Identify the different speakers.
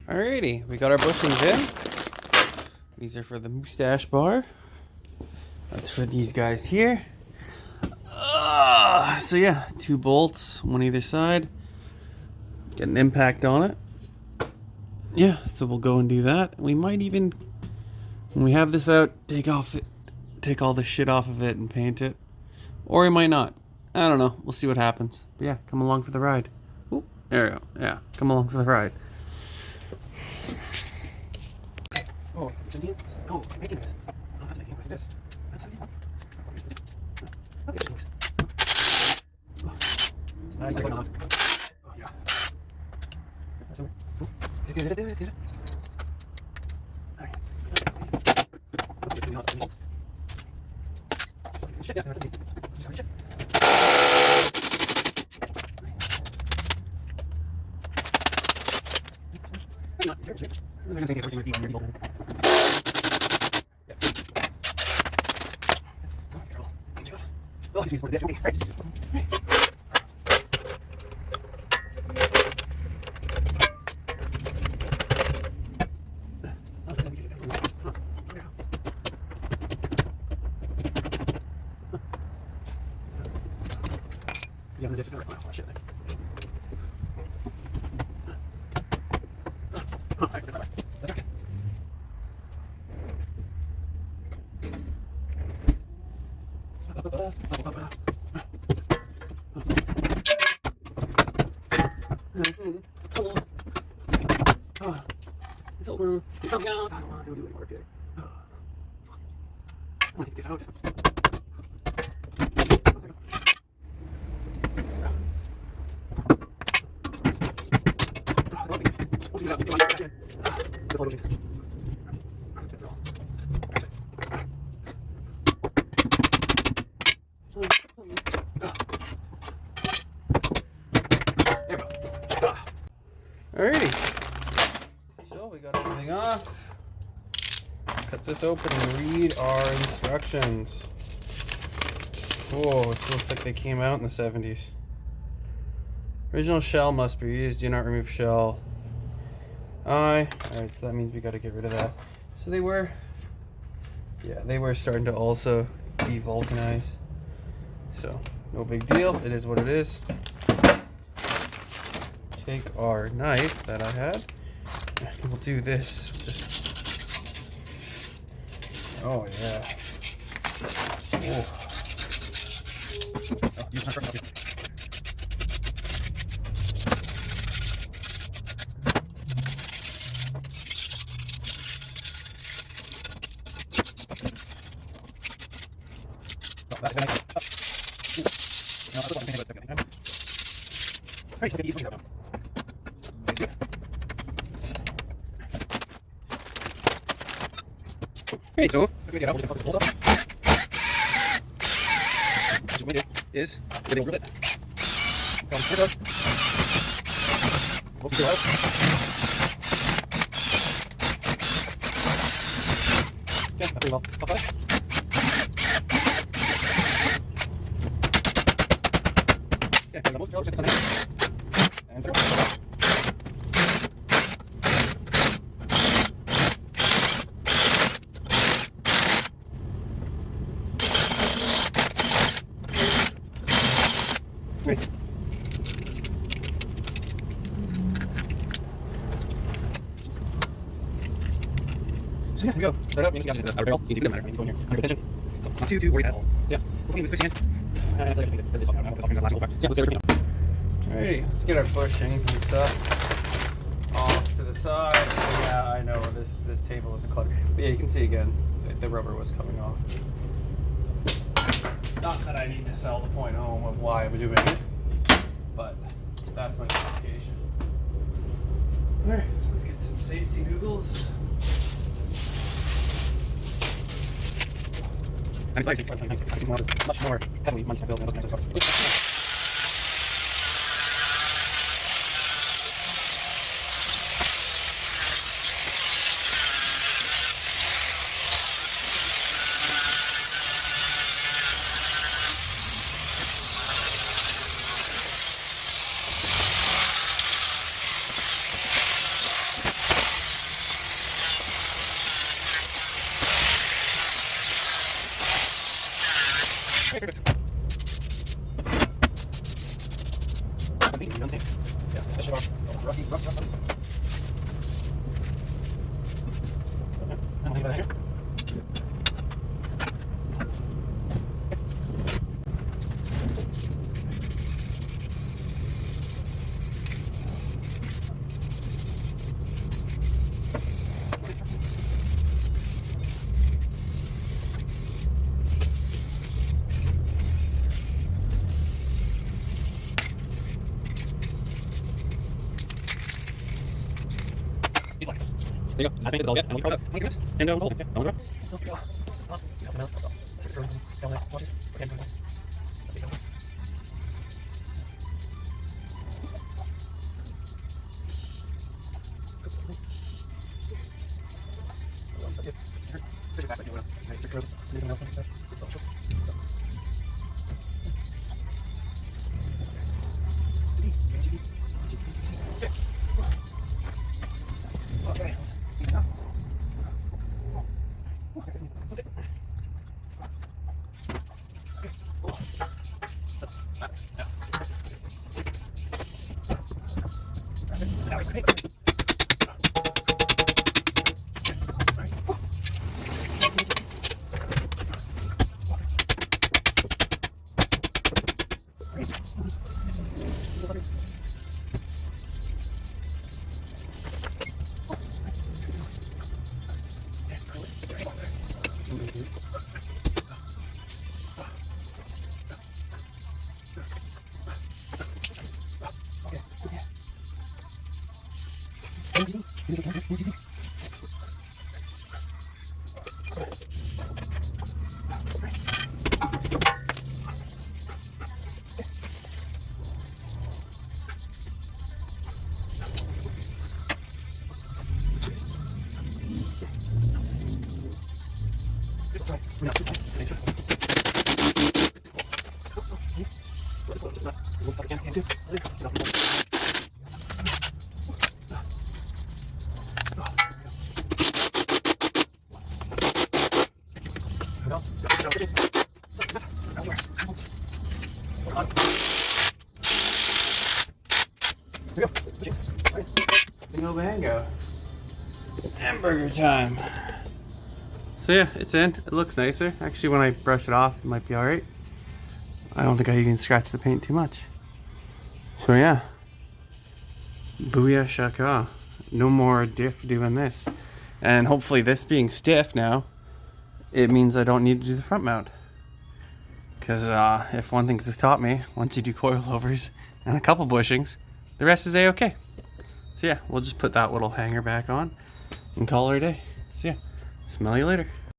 Speaker 1: Alrighty, we got our bushings in. These are for the mustache bar. That's for these guys here. So yeah, 2 bolts, one either side. Get an impact on it. Yeah, so we'll go and do that. We might even, when we have this out, take all the shit off of it and paint it. Or we might not. I don't know. We'll see what happens. But yeah, come along for the ride. Ooh, there we go. Yeah, come along for the ride. Oh, it's 17? Oh, I'm making this. Oh, that's 19 like this. That's 17. Oh, it's nice. Oh, it's nice. I got it. Oh, yeah. Somewhere. Get it. Alright. Okay, shit, yeah, that's 17. Shit. I'm gonna think it's working with people. Oh, he's more definitely. Right. Yeah, I'm just gonna find all that shit. That's okay. It's over. It's coming out. I don't want to do any more today. I want to get it out. That's all. There we go. Alrighty. So we got everything off. Cut this open and read our instructions. Whoa, it looks like they came out in the 70s. Original shell must be used. Do not remove shell. Alright, so that means we got to get rid of that. So they were starting to also devulcanize. So no big deal. It is what it is. Take our knife that I had. We'll do this. Oh yeah. Oh. Okay, so what we get out, we'll just focus the holes up. What we do is we're going to drill it. Come straight up. Focus it out. Okay, that's pretty well. Up by. Okay, almost drill, check it out. And through. So yeah, here we go. Start up, the outer barrel. It doesn't matter. It's going here. Under tension. So not too worried at all. So, yeah, we're putting this squishy in. And later, because it's all going to last a little bit. So yeah, let's get everything up. Alrighty, let's get our bushings and stuff off to the side. Yeah, I know this table is a clutter. But yeah, you can see again, the rubber was coming off. Not that I need to sell the point home of why I'm doing it, but that's my justification. Alright, so let's get some safety googles. I mean, it's much more heavily money built than those kinds of stuff. There you go. I think it's all good. And we throw it up 20 minutes. And hold it. Yeah, hold it up. Help him out. Take it down nice. Watch it. Again, down nice. Okay, down. Push it back, but you will. Nice. Take it over. Anything else? Don't trust. Okay. Bingo bango. Hamburger time. So yeah, it's in. It looks nicer. Actually, when I brush it off, it might be alright. I don't think I even scratched the paint too much. So yeah. Booyah shaka. No more diff doing this. And hopefully this being stiff now, it means I don't need to do the front mount. Because if one thing has taught me, once you do coilovers and a couple bushings, the rest is a-okay. So yeah, we'll just put that little hanger back on and call her a day. So yeah, smell you later.